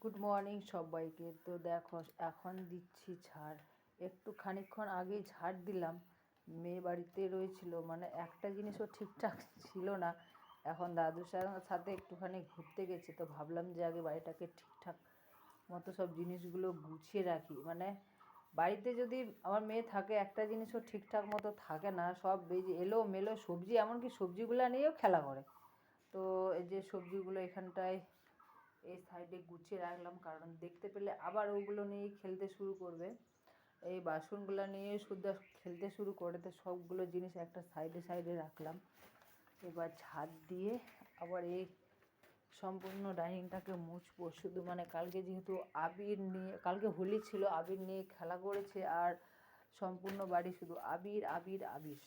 Good morning সবাইকে। তো দেখো এখন দিচ্ছি ঝাড়, একটু খানিকক্ষণ আগেই ঝাড় দিলাম। মেয়ে বাড়িতে রয়েছিল, মানে একটা জিনিসও ঠিকঠাক ছিল না। এখন দাদুর সাথে একটুখানি ঘুরতে গেছে, তো ভাবলাম যে আগে বাড়িটাকে ঠিকঠাক মতো সব জিনিসগুলো গুছিয়ে রাখি। মানে বাড়িতে যদি আমার মেয়ে থাকে একটা জিনিসও ঠিকঠাক মতো থাকে না, সব এই যে এলো মেলো সবজি, এমনকি সবজিগুলো নিয়েও খেলা করে। তো এই যে সবজিগুলো এখানটায় এই সাইডে গুছিয়ে রাখলাম, কারণ দেখতে পেলে আবার ওগুলো নিয়েই খেলতে শুরু করবে। এই বাসনগুলো নিয়ে শুধু খেলতে শুরু করে, তো সবগুলো জিনিস একটা সাইডে সাইডে রাখলাম। এবার ঝাড় দিয়ে আবার এই সম্পূর্ণ ডাইনিংটাকে মুছবো। শুধু মানে কালকে যেহেতু আবির নিয়ে, কালকে হোলি ছিল, আবির নিয়ে খেলা করেছে, আর সম্পূর্ণ বাড়ি শুধু আবির আবির আবির।